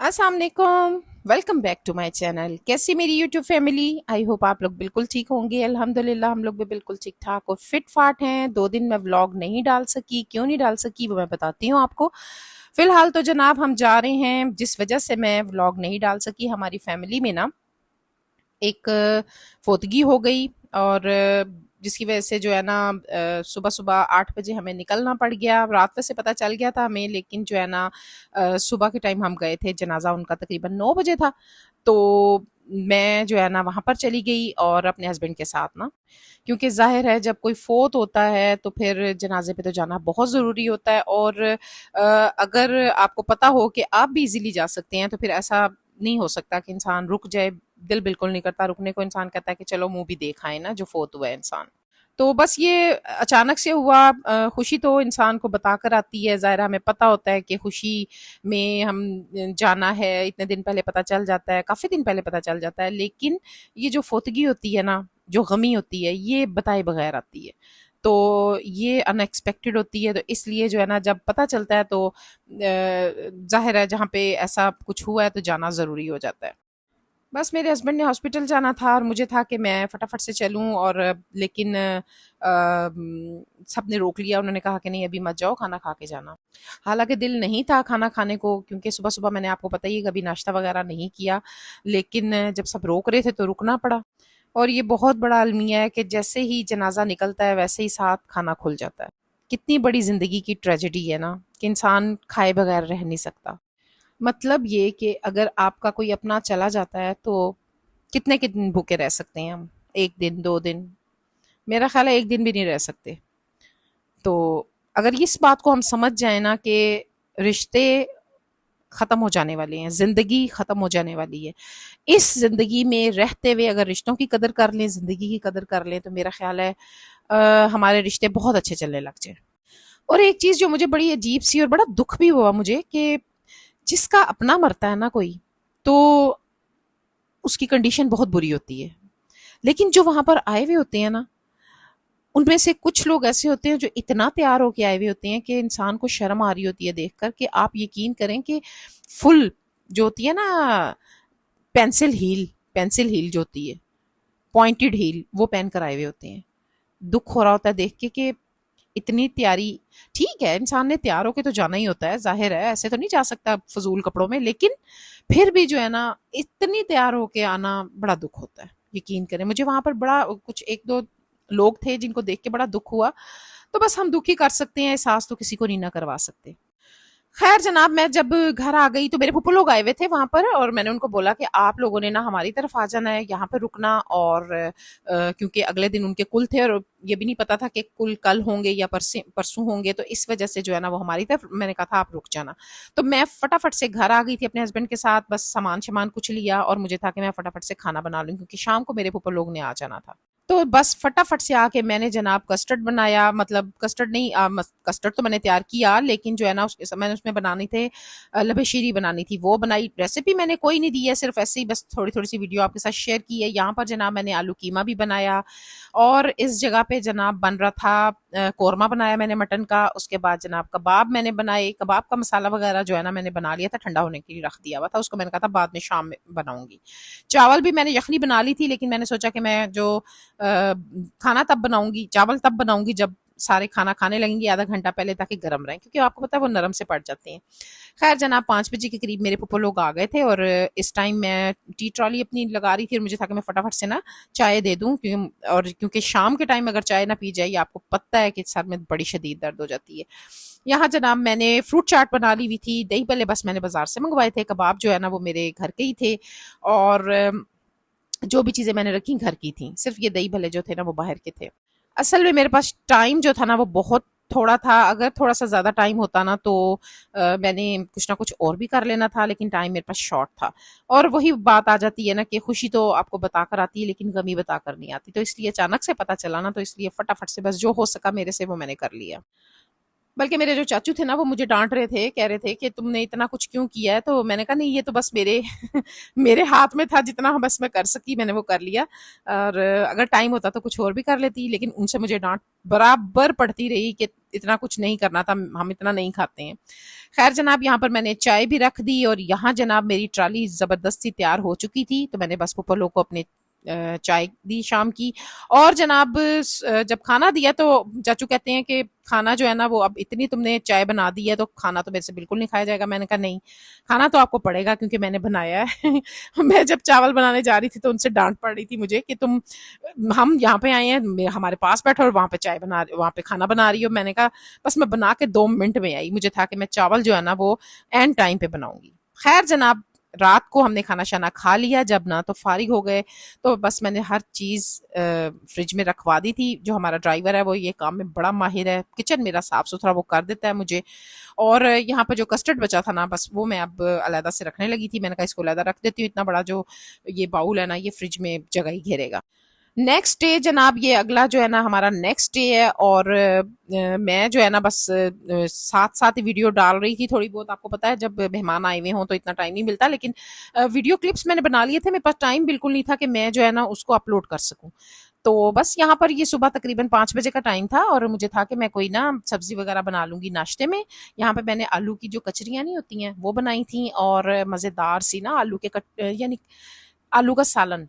अस्सलाम वालेकुम। Welcome back to my channel. कैसी मेरी यूट्यूब फैमिली? आई होप आप लोग बिल्कुल ठीक होंगे। अल्हम्दुलिल्लाह हम लोग भी बिल्कुल ठीक ठाक और फिट फाट हैं। 2 दिन मैं व्लॉग नहीं डाल सकी, क्यों नहीं डाल सकी वो मैं बताती हूँ आपको। फिलहाल तो जनाब हम जा रहे हैं, जिस वजह से मैं व्लॉग नहीं डाल सकी, हमारी फैमिली में ना एक फोतगी हो गई। और जिसकी वजह से जो है ना सुबह सुबह 8 बजे हमें निकलना पड़ गया। रात वैसे पता चल गया था हमें, लेकिन जो है ना सुबह के टाइम हम गए थे, जनाजा उनका तकरीबन 9 बजे था। तो मैं जो है ना वहाँ पर चली गई और अपने हस्बैंड के साथ ना, क्योंकि जाहिर है जब कोई फोत होता है तो फिर जनाजे पे तो जाना बहुत ज़रूरी होता है। और अगर आपको पता हो कि आप भी इजीली जा सकते हैं तो फिर ऐसा नहीं हो सकता कि इंसान रुक जाए। दिल बिल्कुल नहीं करता रुकने को, इंसान कहता है कि चलो मूवी देख आए ना, जो फोत हुआ है इंसान। तो बस ये अचानक से हुआ। खुशी तो इंसान को बताकर आती है, ज़ाहिर है हमें पता होता है कि खुशी में हम जाना है, इतने दिन पहले पता चल जाता है, काफ़ी दिन पहले पता चल जाता है। लेकिन ये जो फोतगी होती है ना, जो गमी होती है, ये बताए बगैर आती है। तो ये अनएक्सपेक्टेड होती है, तो इसलिए जो है ना जब पता चलता है तो ज़ाहिर है जहाँ पे ऐसा कुछ हुआ है तो जाना ज़रूरी हो जाता है। बस मेरे हस्बैंड ने हॉस्पिटल जाना था और मुझे था कि मैं फटाफट से चलूं, और लेकिन सबने रोक लिया। उन्होंने कहा कि नहीं अभी मत जाओ, खाना खा के जाना। हालांकि दिल नहीं था खाना खाने को, क्योंकि सुबह सुबह मैंने आपको पता ही है कभी नाश्ता वगैरह नहीं किया। लेकिन जब सब रोक रहे थे तो रुकना पड़ा। और ये बहुत बड़ा अलमिया है कि जैसे ही जनाजा निकलता है वैसे ही साथ खाना खुल जाता है। कितनी बड़ी जिंदगी की ट्रेजेडी है ना, कि इंसान खाए बगैर रह नहीं सकता। मतलब ये कि अगर आपका कोई अपना चला जाता है तो कितने कितने भूखे रह सकते हैं हम? 1 दिन 2 दिन, मेरा ख्याल है 1 दिन भी नहीं रह सकते। तो अगर इस बात को हम समझ जाए ना कि रिश्ते खत्म हो जाने वाले हैं, जिंदगी खत्म हो जाने वाली है, इस जिंदगी में रहते हुए अगर रिश्तों की कदर कर लें, जिंदगी की कदर कर लें, तो मेरा ख्याल है हमारे रिश्ते बहुत अच्छे चलने लग जाए। और एक चीज जो मुझे बड़ी अजीब सी और बड़ा दुख भी हुआ मुझे, कि जिसका अपना मरता है ना कोई, तो उसकी कंडीशन बहुत बुरी होती है। लेकिन जो वहां पर आए हुए होते हैं ना, उनमें से कुछ लोग ऐसे होते हैं जो इतना तैयार होके आए हुए होते हैं कि इंसान को शर्म आ रही होती है देखकर, कि आप यकीन करें कि फुल जो होती है ना पेंसिल हील जो होती है, पॉइंटेड हील, वो पहन कर आए हुए होते हैं। दुख हो रहा होता है देख के कि इतनी तैयारी। ठीक है, इंसान ने तैयार होके तो जाना ही होता है, जाहिर है ऐसे तो नहीं जा सकता फजूल कपड़ों में, लेकिन फिर भी जो है ना इतनी तैयार होके आना बड़ा दुख होता है। यकीन करें मुझे वहां पर बड़ा कुछ एक दो लोग थे जिनको देख के बड़ा दुख हुआ। तो बस हम दुखी कर सकते हैं, एहसास तो किसी को नहीं ना करवा सकते। खैर जनाब, मैं जब घर आ गई तो मेरे फूफू लोग आए हुए थे वहां पर, और मैंने उनको बोला कि आप लोगों ने ना हमारी तरफ आ जाना है, यहाँ पर रुकना। और क्योंकि अगले दिन उनके कुल थे और ये भी नहीं पता था कि कुल कल होंगे या परसों होंगे, तो इस वजह से जो है ना वो हमारी तरफ, मैंने कहा था आप रुक जाना। तो मैं फटाफट से घर आ गई थी अपने हस्बैंड के साथ, बस सामान सामान कुछ लिया और मुझे था कि मैं फटाफट से खाना बना लूँ, क्योंकि शाम को मेरे फूफू लोग ने आ जाना था। तो बस फटाफट से आके मैंने जनाब कस्टर्ड बनाया, मतलब कस्टर्ड नहीं, कस्टर्ड तो मैंने तैयार किया, लेकिन जो है ना मैंने उसमें बनानी थे लबे शीरी बनानी थी, वो बनाई। रेसिपी मैंने कोई नहीं दी है, सिर्फ ऐसे ही बस थोड़ी थोड़ी सी वीडियो आपके साथ शेयर की है। यहाँ पर जनाब मैंने आलू कीमा भी बनाया, और इस जगह पे जनाब बन रहा था कौरमा बनाया मैंने मटन का। उसके बाद जनाब कबाब मैंने बनाए, कबाब का मसाला वगैरह जो है ना मैंने बना लिया था, ठंडा होने के लिए रख दिया हुआ था उसको, मैंने कहा था बाद में शाम में बनाऊंगी। चावल भी मैंने यखनी बना ली थी, लेकिन मैंने सोचा कि मैं जो खाना तब बनाऊंगी, चावल तब बनाऊंगी जब सारे खाना खाने लगेंगे आधा घंटा पहले, ताकि गर्म रहें, क्योंकि आपको पता है वो नरम से पड़ जाते हैं। खैर जनाब 5 बजे के करीब मेरे पप्पू लोग आ गए थे, और इस टाइम मैं टी ट्रॉली अपनी लगा रही थी, और मुझे था कि मैं फटाफट से ना चाय दे दूं, क्योंकि और क्योंकि शाम के टाइम अगर चाय ना पी जाए, आपको पता है कि सर में बड़ी शदीद दर्द हो जाती है। यहाँ जनाब मैंने फ्रूट चाट बना ली हुई थी, दही भल्ले बस मैंने बाजार से मंगवाए थे, कबाब जो है ना वो मेरे घर के ही थे, और जो भी चीज़ें मैंने रखी घर की थी, सिर्फ ये दही भल्ले जो थे ना वो बाहर के थे। असल में मेरे पास टाइम जो था ना वो बहुत थोड़ा था, अगर थोड़ा सा ज़्यादा टाइम होता ना तो मैंने कुछ ना कुछ और भी कर लेना था, लेकिन टाइम मेरे पास शॉर्ट था। और वही बात आ जाती है ना कि खुशी तो आपको बता कर आती है, लेकिन गमी बता कर नहीं आती। तो इसलिए अचानक से पता चला ना, तो इसलिए फटाफट से बस जो हो सका मेरे से वो मैंने कर लिया। بلکہ میرے جو چاچو تھے نا وہ مجھے ڈانٹ رہے تھے، کہہ رہے تھے کہ تم نے اتنا کچھ کیوں کیا ہے؟ تو میں نے کہا نہیں یہ تو بس میرے میرے ہاتھ میں تھا، جتنا بس میں کر سکی میں نے وہ کر لیا، اور اگر ٹائم ہوتا تو کچھ اور بھی کر لیتی، لیکن ان سے مجھے ڈانٹ برابر پڑتی رہی کہ اتنا کچھ نہیں کرنا تھا، ہم اتنا نہیں کھاتے ہیں۔ خیر جناب یہاں پر میں نے چائے بھی رکھ دی، اور یہاں جناب میری ٹرالی زبردستی تیار ہو چکی تھی، تو میں نے بس پھپھو لوگ کو اپنے چائے دی شام کی۔ اور جناب جب کھانا دیا تو چاچو کہتے ہیں کہ کھانا جو ہے نا وہ اب اتنی تم نے چائے بنا دی ہے تو کھانا تو میرے سے بالکل نہیں کھایا جائے گا۔ میں نے کہا نہیں، کھانا تو آپ کو پڑے گا کیونکہ میں نے بنایا ہے۔ میں جب چاول بنانے جا رہی تھی تو ان سے ڈانٹ پڑ رہی تھی مجھے کہ تم، ہم یہاں پہ آئے ہیں ہمارے پاس بیٹھو اور وہاں پہ چائے بنا، وہاں پہ کھانا بنا رہی ہو۔ میں نے کہا بس میں بنا کے 2 منٹ میں آئی، مجھے تھا کہ میں چاول جو ہے نا وہ اینڈ ٹائم پہ بناؤں گی۔ خیر جناب رات کو ہم نے کھانا شانا کھا لیا جب نا، تو فارغ ہو گئے، تو بس میں نے ہر چیز فریج میں رکھوا دی تھی۔ جو ہمارا ڈرائیور ہے وہ یہ کام میں بڑا ماہر ہے، کچن میرا صاف ستھرا وہ کر دیتا ہے مجھے۔ اور یہاں پہ جو کسٹرڈ بچا تھا نا بس وہ میں اب علیحدہ سے رکھنے لگی تھی، میں نے کہا اس کو علیحدہ رکھ دیتی ہوں، اتنا بڑا جو یہ باؤل ہے نا یہ فریج میں جگہ ہی گھیرے گا۔ نیکسٹ ڈے جناب یہ اگلا جو ہے نا ہمارا نیکسٹ ڈے ہے، اور میں جو ہے نا بس ساتھ ساتھ ویڈیو ڈال رہی تھی تھوڑی بہت۔ آپ کو پتا ہے جب مہمان آئے ہوئے ہوں تو اتنا ٹائم نہیں ملتا، لیکن ویڈیو کلپس میں نے بنا لیے تھے، میرے پاس ٹائم بالکل نہیں تھا کہ میں جو ہے نا اس کو اپلوڈ کر سکوں۔ تو بس یہاں پر یہ صبح تقریباً 5 بجے کا ٹائم تھا، اور مجھے تھا کہ میں کوئی نا سبزی وغیرہ بنا لوں گی ناشتے میں۔ یہاں پہ میں نے آلو کی جو کچریاں نہیں ہوتی ہیں وہ بنائی تھیں، اور مزیدار سی نا آلو کے یعنی آلو کا سالن،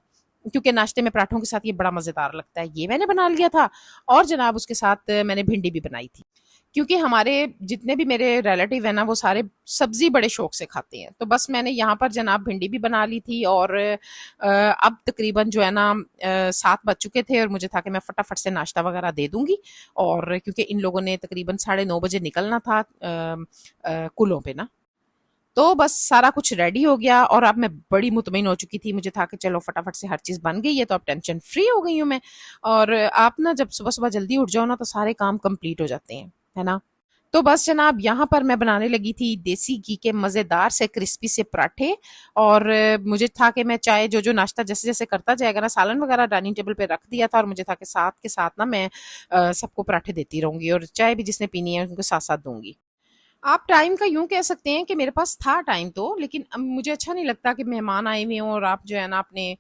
کیونکہ ناشتے میں پراٹھوں کے ساتھ یہ بڑا مزیدار لگتا ہے، یہ میں نے بنا لیا تھا۔ اور جناب اس کے ساتھ میں نے بھنڈی بھی بنائی تھی، کیونکہ ہمارے جتنے بھی میرے ریلیٹیو ہیں نا وہ سارے سبزی بڑے شوق سے کھاتے ہیں، تو بس میں نے یہاں پر جناب بھنڈی بھی بنا لی تھی۔ اور اب تقریباً جو ہے نا 7 بج چکے تھے، اور مجھے تھا کہ میں فٹافٹ سے ناشتہ وغیرہ دے دوں گی، اور کیونکہ ان لوگوں نے تقریباً 9:30 بجے نکلنا تھا کلوں پہ نا، تو بس سارا کچھ ریڈی ہو گیا، اور اب میں بڑی مطمئن ہو چکی تھی، مجھے تھا کہ چلو فٹافٹ سے ہر چیز بن گئی ہے تو اب ٹینشن فری ہو گئی ہوں میں۔ اور آپ نا جب صبح صبح جلدی اٹھ جاؤ نا تو سارے کام کمپلیٹ ہو جاتے ہیں، ہے نا۔ تو بس جناب یہاں پر میں بنانے لگی تھی دیسی گھی کے مزیدار سے کرسپی سے پراٹھے، اور مجھے تھا کہ میں چائے جو ناشتہ جیسے جیسے کرتا جائے گا نا، سالن وغیرہ ڈائننگ ٹیبل پہ رکھ دیا تھا، اور مجھے تھا کہ ساتھ کے ساتھ نا میں سب کو پراٹھے دیتی رہوں گی، اور چائے بھی جس نے پینی ہے ان کو ساتھ ساتھ دوں گی۔ آپ ٹائم کا یوں کہہ سکتے ہیں کہ میرے پاس تھا ٹائم تو، لیکن مجھے اچھا نہیں لگتا کہ مہمان آئے ہوئے ہوں اور آپ جو ہے نا اپنے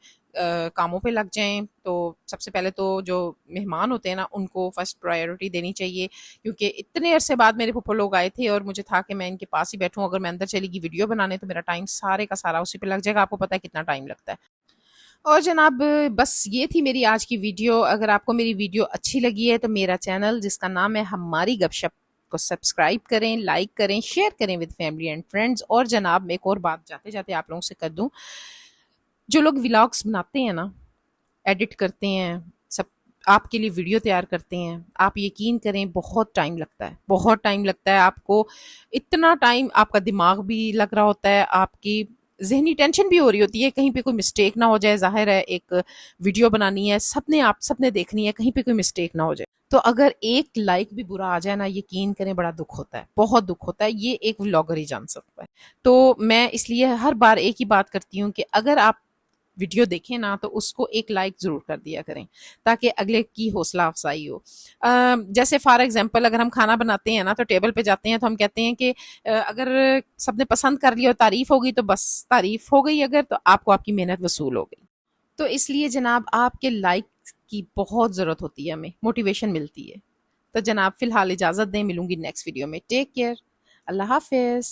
کاموں پہ لگ جائیں۔ تو سب سے پہلے تو جو مہمان ہوتے ہیں نا ان کو فرسٹ پرائیورٹی دینی چاہیے، کیونکہ اتنے عرصے بعد میرے پھپھو لوگ آئے تھے اور مجھے تھا کہ میں ان کے پاس ہی بیٹھوں، اگر میں اندر چلی گئی ویڈیو بنانے تو میرا ٹائم سارے کا سارا اسی پہ لگ جائے گا، آپ کو پتا ہے کتنا ٹائم لگتا ہے۔ اور جناب بس یہ تھی میری آج کی ویڈیو۔ اگر آپ کو میری ویڈیو اچھی لگی ہے تو میرا چینل جس کا نام ہے ہماری گپ شپ کو سبسکرائب کریں، لائک کریں، شیئر کریں ود فیملی اینڈ فرینڈز۔ اور جناب میں ایک اور بات جاتے جاتے آپ لوگوں سے کر دوں، جو لوگ ولاگس بناتے ہیں نا، ایڈٹ کرتے ہیں، سب آپ کے لیے ویڈیو تیار کرتے ہیں، آپ یقین کریں بہت ٹائم لگتا ہے، بہت ٹائم لگتا ہے آپ کو، اتنا ٹائم آپ کا دماغ بھی لگ رہا ہوتا ہے، آپ کی ذہنی ٹینشن بھی ہو رہی ہوتی ہے کہیں پہ کوئی مسٹیک نہ ہو جائے۔ ظاہر ہے ایک ویڈیو بنانی ہے، سب نے دیکھنی ہے، کہیں پہ کوئی مسٹیک نہ ہو جائے، تو اگر ایک لائک بھی برا آ جائے نا یقین کریں بڑا دکھ ہوتا ہے، بہت دکھ ہوتا ہے، یہ ایک ولاگر ہی جان سکتا ہے۔ تو میں اس لیے ہر بار ایک ہی بات کرتی ہوں کہ اگر آپ ویڈیو دیکھیں نا تو اس کو ایک لائک ضرور کر دیا کریں تاکہ اگلے کی حوصلہ افزائی ہو۔ جیسے فار ایگزامپل اگر ہم کھانا بناتے ہیں نا تو ٹیبل پہ جاتے ہیں تو ہم کہتے ہیں کہ اگر سب نے پسند کر لیا اور تعریف ہو گئی تو بس تعریف ہو گئی، اگر تو آپ کو آپ کی محنت وصول ہو گئی۔ تو اس لیے جناب آپ کے لائک کی بہت ضرورت ہوتی ہے، ہمیں موٹیویشن ملتی ہے۔ تو جناب فی الحال اجازت دیں، ملوں گی نیکسٹ ویڈیو میں، ٹیک کیئر، اللہ حافظ۔